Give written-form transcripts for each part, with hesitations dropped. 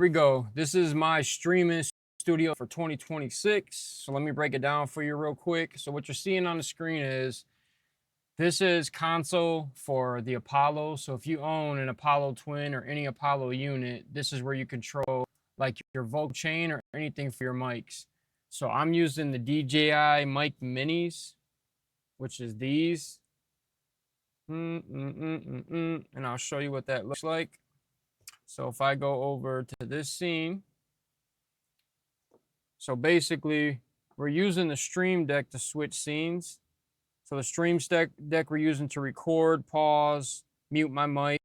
we go. This is my streaming studio for 2026. So let me break it down for you real quick. So what you're seeing on the screen is this is console for the Apollo. So if you own an Apollo Twin or any Apollo unit, this is where you control like your vocal chain or anything for your mics. So I'm using the DJI Mic Minis, which is these. And I'll show you what that looks like. So if I go over to this scene, so basically we're using the Stream Deck to switch scenes. So the Stream Deck we're using to record, pause, mute my mic,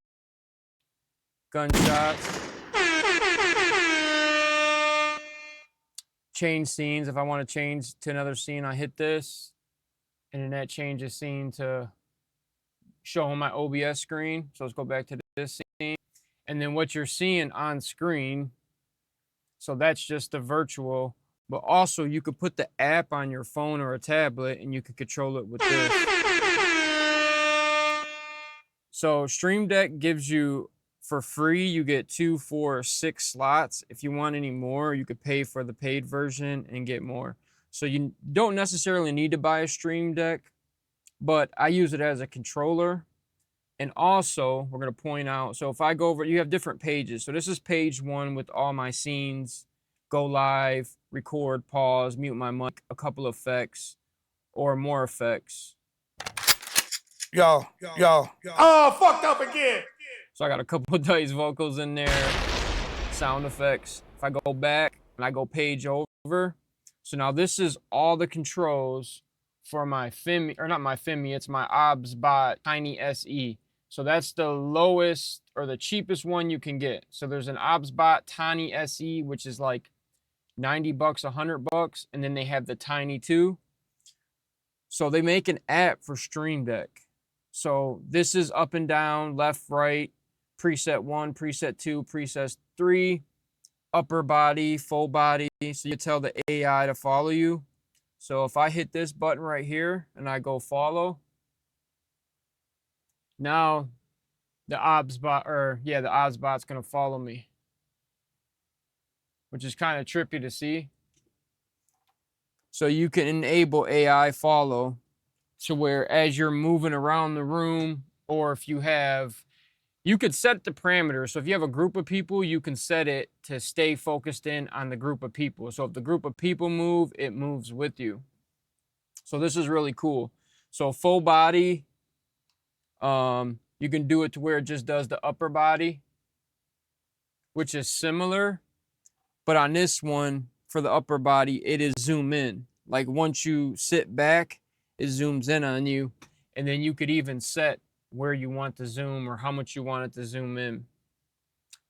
gunshots, change scenes. If I want to change to another scene, I hit this, and then that changes scene to show on my OBS screen. So let's go back to this scene. And then what you're seeing on screen, so that's just the virtual, but also you could put the app on your phone or a tablet and you could control it with this. So Stream Deck gives you, for free, you get 2, 4, 6 slots. If you want any more, you could pay for the paid version and get more. So you don't necessarily need to buy a Stream Deck, but I use it as a controller. And also, we're going to point out, so if I go over, you have different pages. So this is page 1 with all my scenes, go live, record, pause, mute my mic, a couple of effects, or more effects. Yo. Oh, fucked up again. So I got a couple of Dice vocals in there, sound effects. If I go back and I go page over, so now this is all the controls for my Fimi, or not my Fimi, it's my obsbot Tiny SE. So that's the lowest or the cheapest one you can get. So there's an obsbot Tiny SE, which is like 90 bucks, 100 bucks. And then they have the Tiny 2. So they make an app for Stream Deck. So this is up and down, left, right, preset 1, preset 2, preset 3, upper body, full body. So you tell the AI to follow you. So if I hit this button right here and I go follow, now the obsbot's gonna follow me, which is kind of trippy to see. So you can enable AI follow to where as you're moving around the room, or if you could set the parameters. So if you have a group of people, you can set it to stay focused in on the group of people. So if the group of people move, it moves with you. So this is really cool. So full body, you can do it to where it just does the upper body, which is similar. But on this one, for the upper body, it is zoom in. Like once you sit back, it zooms in on you. And then you could even set where you want to zoom or how much you want it to zoom in.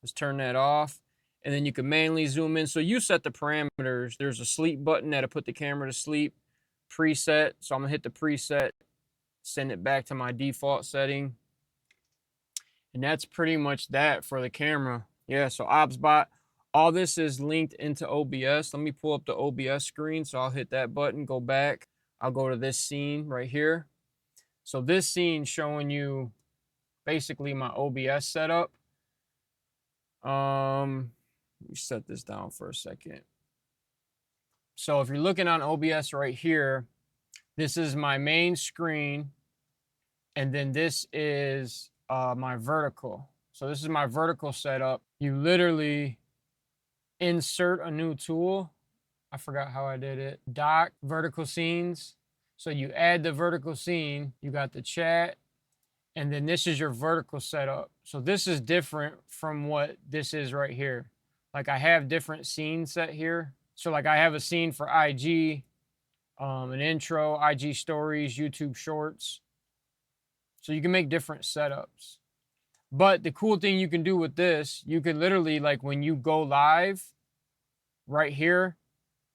Just turn that off. And then you can manually zoom in. So you set the parameters. There's a sleep button that'll put the camera to sleep. Preset. So I'm going to hit the preset, send it back to my default setting. And that's pretty much that for the camera. Yeah, so obsbot. All this is linked into OBS. Let me pull up the OBS screen. So I'll hit that button, go back. I'll go to this scene right here. So this scene showing you basically my OBS setup. Let me set this down for a second. So if you're looking on OBS right here, this is my main screen. And then this is my vertical. So this is my vertical setup. You literally insert a new tool. I forgot how I did it. Dock, vertical scenes. So you add the vertical scene, you got the chat, and then this is your vertical setup. So this is different from what this is right here. Like I have different scenes set here. So like I have a scene for IG, an intro, IG stories, YouTube shorts. So you can make different setups. But the cool thing you can do with this, you can literally, like when you go live right here,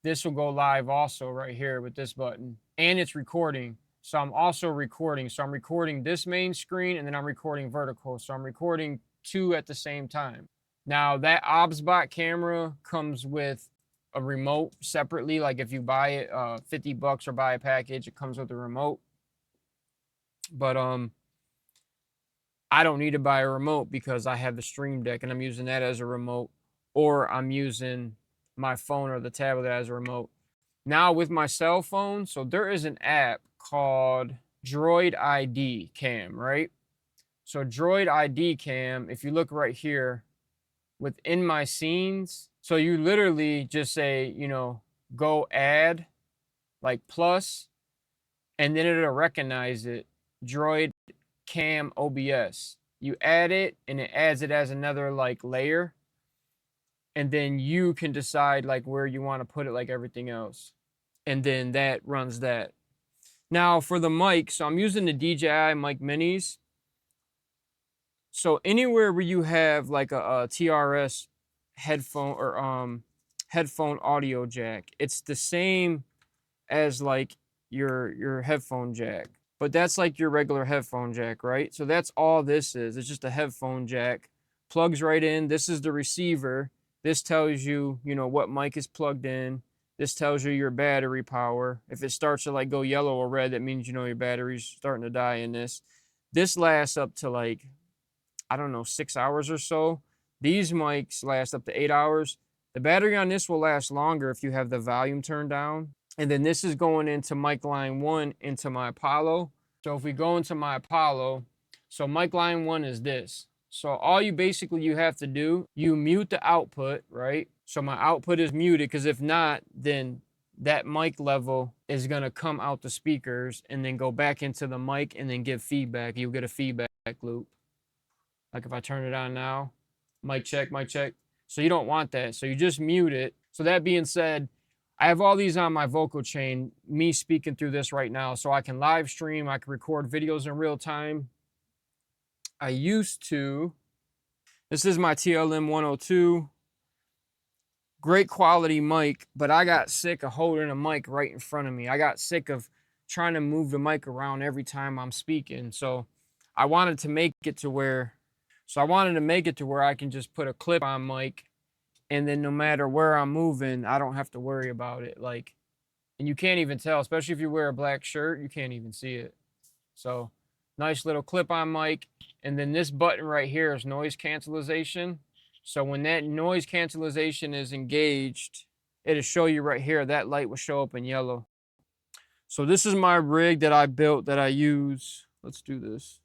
this will go live also right here with this button. And it's recording. So I'm also recording. So I'm recording this main screen and then I'm recording vertical. So I'm recording 2 at the same time. Now that obsbot camera comes with a remote separately. Like if you buy it 50 bucks or buy a package, it comes with a remote. But I don't need to buy a remote because I have the Stream Deck and I'm using that as a remote. or I'm using my phone or the tablet as a remote. Now with my cell phone, so there is an app called Droid ID Cam, right? So Droid ID Cam, if you look right here within my scenes, so you literally just say, you know, go add like plus, and then it'll recognize it, Droid Cam OBS. You add it and it adds it as another like layer, and then you can decide like where you want to put it like everything else. And then that runs that. Now for the mic, so I'm using the DJI Mic Minis. So anywhere where you have like a TRS headphone or headphone audio jack, it's the same as like your headphone jack. But that's like your regular headphone jack, right? So that's all this is. It's just a headphone jack. Plugs right in. This is the receiver. This tells you, you know, what mic is plugged in. This tells you your battery power. If it starts to like go yellow or red, that means, you know, your battery's starting to die in this. This lasts up to like, I don't know, 6 hours or so. These mics last up to 8 hours. The battery on this will last longer if you have the volume turned down. And then this is going into mic line 1 into my Apollo. So if we go into my Apollo, so mic line 1 is this. So all you have to do, you mute the output, right? So my output is muted, because if not, then that mic level is going to come out the speakers and then go back into the mic and then give feedback. You'll get a feedback loop. Like if I turn it on now, mic check, mic check. So you don't want that. So you just mute it. So that being said, I have all these on my vocal chain, me speaking through this right now, so I can live stream, I can record videos in real time. I used to, this is my TLM 102, great quality mic, but I got sick of holding a mic right in front of me. I got sick of trying to move the mic around every time I'm speaking. So I wanted to make it to where, I can just put a clip on mic, and then no matter where I'm moving, I don't have to worry about it. Like, and you can't even tell, especially if you wear a black shirt, you can't even see it. So nice little clip-on mic. And then this button right here is noise cancellation. So when that noise cancellation is engaged, it'll show you right here, that light will show up in yellow. So this is my rig that I built that I use. Let's do this.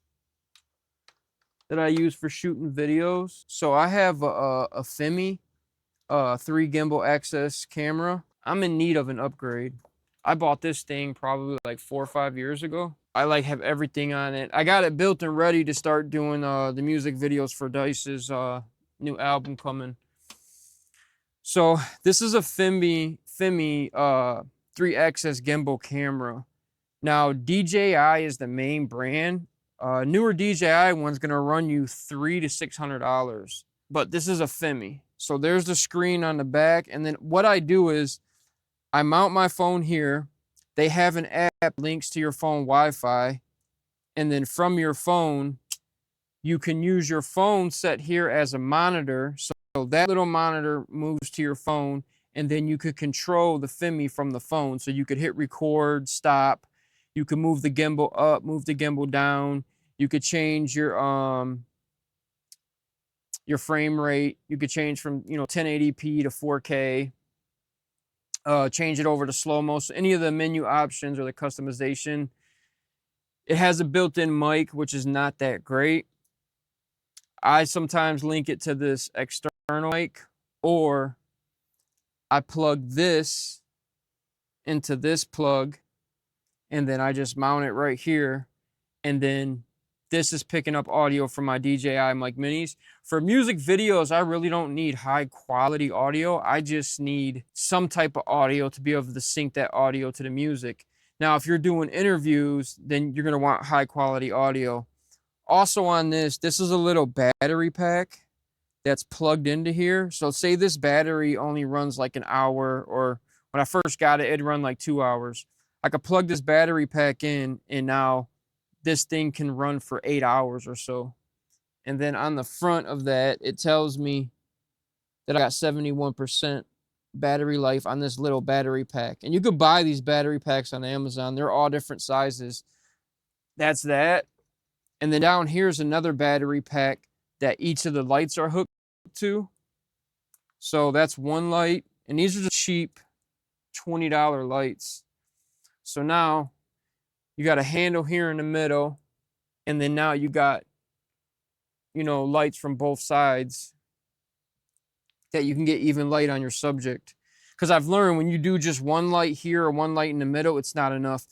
That I use for shooting videos. So I have a Femi 3 gimbal access camera. I'm in need of an upgrade. I bought this thing probably like 4 or 5 years ago. I like have everything on it. I got it built and ready to start doing the music videos for Dice's new album coming. So this is a Femi 3XS gimbal camera. Now DJI is the main brand. Newer DJI one's gonna run you $300 to $600, but this is a Femi. So there's the screen on the back, and then what I do is I mount my phone here. They have an app links to your phone Wi-Fi, and then from your phone, you can use your phone set here as a monitor. So that little monitor moves to your phone, and then you could control the Femi from the phone. So you could hit record, stop. You can move the gimbal up, move the gimbal down. You could change your frame rate. You could change from 1080p to 4K. Change it over to slow-mo. So any of the menu options or the customization. It has a built-in mic, which is not that great. I sometimes link it to this external mic, or I plug this into this plug, and then I just mount it right here, and then this is picking up audio from my DJI Mic Minis. For music videos, I really don't need high quality audio. I just need some type of audio to be able to sync that audio to the music. Now, if you're doing interviews, then you're gonna want high quality audio. Also on this is a little battery pack that's plugged into here. So say this battery only runs like an hour, or when I first got it, it'd run like 2 hours. I could plug this battery pack in, and now this thing can run for 8 hours or so. And then on the front of that, it tells me that I got 71% battery life on this little battery pack. And you could buy these battery packs on Amazon. They're all different sizes. That's that. And then down here's another battery pack that each of the lights are hooked to. So that's one light. And these are just cheap $20 lights. So now you got a handle here in the middle. And then now you got, you know, lights from both sides that you can get even light on your subject. Because I've learned when you do just one light here or one light in the middle, it's not enough.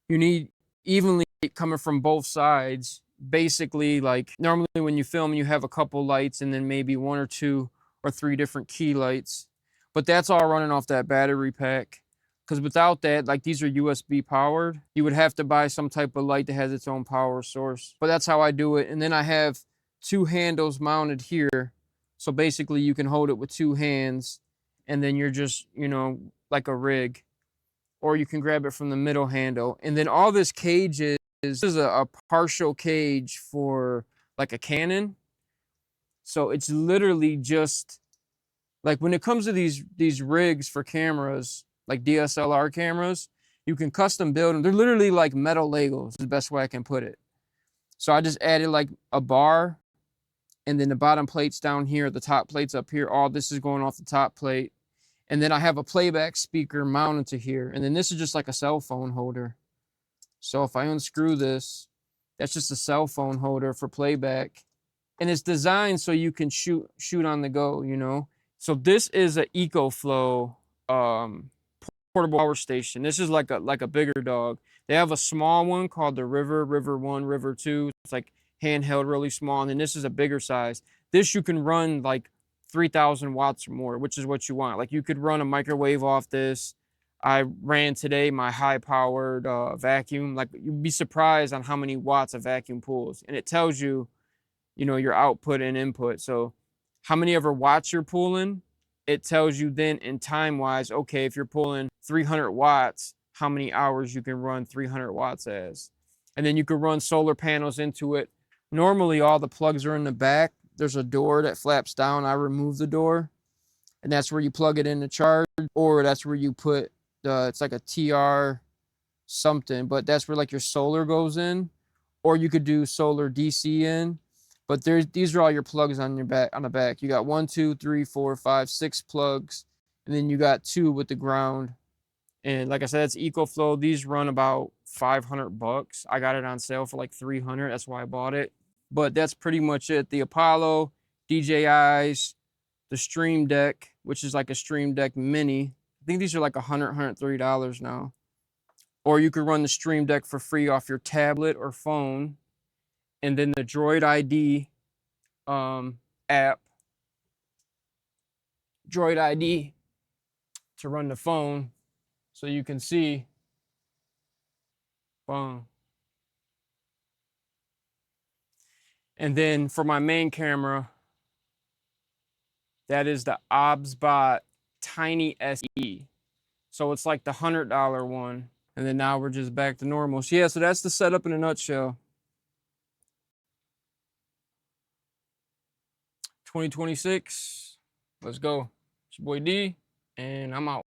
You need evenly coming from both sides. Basically, like normally when you film, you have a couple lights and then maybe 1 or 2 or 3 different key lights. But that's all running off that battery pack. Because without that, like these are USB powered, you would have to buy some type of light that has its own power source. But that's how I do it. And then I have 2 handles mounted here. So basically you can hold it with 2 hands and then you're just, you know, like a rig. Or you can grab it from the middle handle. And then all this cage is a partial cage for like a Canon. So it's literally just like when it comes to these rigs for cameras, like DSLR cameras, you can custom build them. They're literally like metal Legos, is the best way I can put it. So I just added like a bar and then the bottom plates down here, the top plates up here. All this is going off the top plate. And then I have a playback speaker mounted to here. And then this is just like a cell phone holder. So if I unscrew this, that's just a cell phone holder for playback. And it's designed so you can shoot on the go, you know. So this is an Ecoflow portable power station. This is like a bigger dog. They have a small one called the River 1, River 2. It's like handheld, really small. And then this is a bigger size. This you can run like 3,000 watts or more, which is what you want. Like you could run a microwave off this. I ran today my high-powered vacuum. Like you'd be surprised on how many watts a vacuum pulls, and it tells you, you know, your output and input. So how many ever watts you're pulling, it tells you then in time-wise. Okay, if you're pulling 300 watts, how many hours you can run 300 watts as, and then you can run solar panels into it. Normally, all the plugs are in the back. There's a door that flaps down. I remove the door, and that's where you plug it in to charge, or that's where you put it's like a TR something, but that's where like your solar goes in, or you could do solar DC in. But these are all your plugs on your back, on the back. You got 1, 2, 3, 4, 5, 6 plugs, and then you got 2 with the ground. And like I said, it's Ecoflow. These run about $500. I got it on sale for like 300. That's why I bought it. But that's pretty much it. The Apollo, DJIs, the Stream Deck, which is like a Stream Deck Mini. I think these are like $100, $130 now. Or you could run the Stream Deck for free off your tablet or phone. And then the Droid ID app. Droid ID to run the phone. So you can see. Boom. And then for my main camera, that is the obsbot Tiny SE. So it's like the $100 one. And then now we're just back to normal. So yeah, so that's the setup in a nutshell. 2026. Let's go. It's your boy D, and I'm out.